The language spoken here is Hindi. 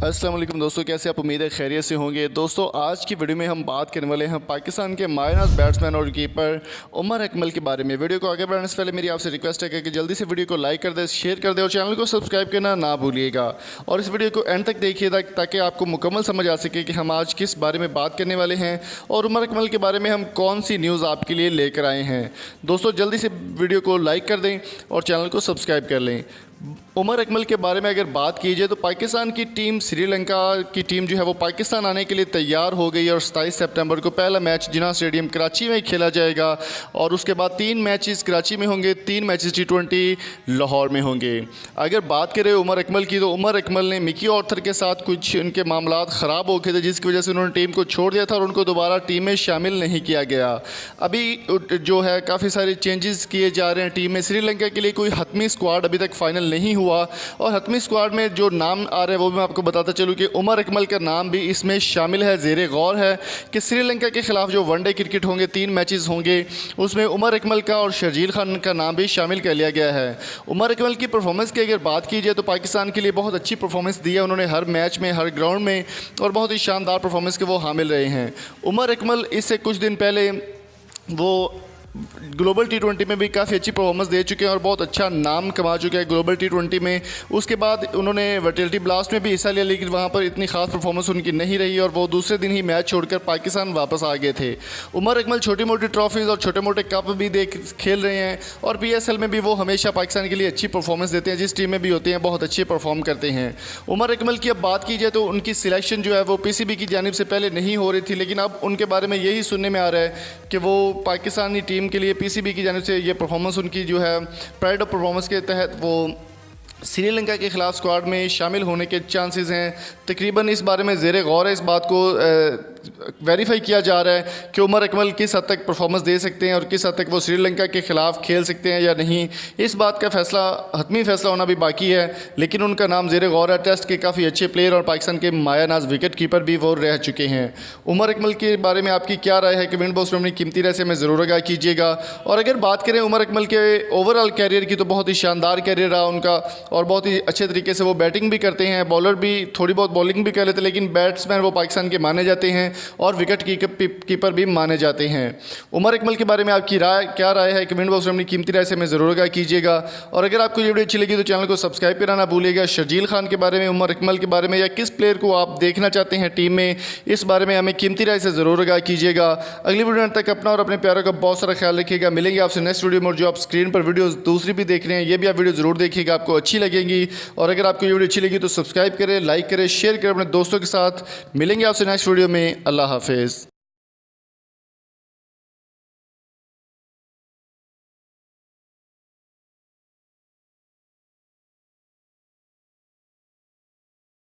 अस्सलाम वालेकुम दोस्तों, कैसे आप? उम्मीद है खैरियत से होंगे। दोस्तों आज की वीडियो में हम बात करने वाले हैं पाकिस्तान के मायनाज बैट्समैन और कीपर उमर अकमल के बारे में। वीडियो को आगे बढ़ाने से पहले मेरी आपसे रिक्वेस्ट है कि जल्दी से वीडियो को लाइक कर दें, शेयर कर दें और चैनल को सब्सक्राइब करना ना भूलिएगा। और इस वीडियो को एंड तक देखिए ताकि आपको मुकम्मल समझ आ सके कि हम आज किस बारे में बात करने वाले हैं और उमर अकमल के बारे में हम कौन सी न्यूज़ आपके लिए लेकर आए हैं। दोस्तों जल्दी से वीडियो को लाइक कर दें और चैनल को सब्सक्राइब कर लें। उमर अकमल के बारे में अगर बात की जाए तो पाकिस्तान की टीम, श्रीलंका की टीम जो है वो पाकिस्तान आने के लिए तैयार हो गई और 27 सितंबर को पहला मैच जिन्ना स्टेडियम कराची में खेला जाएगा और उसके बाद 3 मैचेस कराची में होंगे, 3 मैचेस T20 लाहौर में होंगे। अगर बात करें उमर अकमल की तो उमर अकमल ने मिकी ऑर्थर के साथ कुछ उनके मामला ख़राब हो गए थे जिसकी वजह से उन्होंने टीम को छोड़ दिया था और उनको दोबारा टीम में शामिल नहीं किया गया। अभी जो है काफ़ी सारे चेंजेस किए जा रहे हैं टीम में। श्रीलंका के लिए कोई हतमी स्क्वाड अभी तक फाइनल नहीं हुआ और हतमी स्क्वाड में जो नाम आ रहे हैं वो भी मैं आपको बताता चलूँ कि उमर अकमल का नाम भी इसमें शामिल है। ज़ेरे गौर है कि श्रीलंका के खिलाफ जो वनडे क्रिकेट होंगे, 3 मैचेस होंगे, उसमें उमर अकमल का और शर्जील खान का नाम भी शामिल कर लिया गया है। उमर अकमल की परफॉर्मेंस की अगर बात की जाए तो पाकिस्तान के लिए बहुत अच्छी परफॉर्मेंस दी है उन्होंने हर मैच में, हर ग्राउंड में, और बहुत ही शानदार परफॉर्मेंस के वो हामिल रहे हैं। उमर अकमल इससे कुछ दिन पहले वो ग्लोबल T20 में भी काफ़ी अच्छी परफॉर्मेंस दे चुके हैं और बहुत अच्छा नाम कमा चुके हैं ग्लोबल T20 में। उसके बाद उन्होंने वर्टिलिटी ब्लास्ट में भी हिस्सा लिया लेकिन वहाँ पर इतनी खास परफॉर्मेंस उनकी नहीं रही और वो दूसरे दिन ही मैच छोड़कर पाकिस्तान वापस आ गए थे। उमर अकमल छोटी मोटी ट्रॉफीज़ और छोटे मोटे कप भी खेल रहे हैं और PSL में भी वो हमेशा पाकिस्तान के लिए अच्छी परफॉर्मेंस देते हैं। जिस टीम में भी होते हैं बहुत अच्छे परफॉर्म करते हैं। उमर अकमल की अब बात की जाए तो उनकी सिलेक्शन जो है वो PCB की जानिब से पहले नहीं हो रही थी, लेकिन अब उनके बारे में यही सुनने में आ रहा है कि वो पाकिस्तानी टीम के लिए PCB की जानिब से ये परफॉर्मेंस उनकी जो है प्राइड ऑफ परफॉर्मेंस के तहत वो श्रीलंका के ख़िलाफ़ स्क्वाड में शामिल होने के चांसेस हैं। तकरीबन इस बारे में ज़ेरे गौर है, इस बात को वेरीफाई किया जा रहा है कि उमर अकमल किस हद तक परफॉर्मेंस दे सकते हैं और किस हद तक वो श्रीलंका के ख़िलाफ़ खेल सकते हैं या नहीं। इस बात का फैसला, हतमी फैसला होना भी बाकी है, लेकिन उनका नाम ज़ेरे गौर है। टेस्ट के काफ़ी अच्छे प्लेयर और पाकिस्तान के मायानाज विकेट कीपर भी वो रह चुके हैं। उमर अकमल के बारे में आपकी क्या राय है? कमेंट बॉक्स में अपनी कीमती राय से हमें ज़रूर आगाह कीजिएगा। और अगर बात करें उमर अकमल के ओवरऑल कैरियर की तो बहुत ही शानदार कैरियर रहा उनका और बहुत ही अच्छे तरीके से वो बैटिंग भी करते हैं, बॉलर भी थोड़ी बहुत बॉलिंग भी कर लेते हैं, लेकिन बैट्समैन वो पाकिस्तान के माने जाते हैं और विकेट कीपर भी माने जाते हैं। उमर अकमल के बारे में आपकी क्या राय है? कमेंट बॉक्स में अपनी कीमती राय से हमें ज़रूर आगाह कीजिएगा। और अगर आपको ये वीडियो अच्छी लगी तो चैनल को सब्सक्राइब करना ना भूलिएगा। शर्जील खान के बारे में, उमर अकमल के बारे में या किस प्लेयर को आप देखना चाहते हैं टीम में, इस बारे में हमें कीमती राय से ज़रूर आगाह कीजिएगा। अगली वीडियो तक अपना और अपने प्यारों का बहुत सारा ख्याल रखिएगा। मिलेंगे आपसे नेक्स्ट वीडियो में। और जो आप स्क्रीन पर वीडियो दूसरी भी देख रहे हैं ये भी आप वीडियो ज़रूर देखिएगा, आपको अच्छी लगेगी। और अगर आपको ये वीडियो अच्छी लगी तो सब्सक्राइब करें, लाइक करें, शेयर करें अपने दोस्तों के साथ। मिलेंगे आपसे नेक्स्ट वीडियो में। अल्लाह हाफिज़।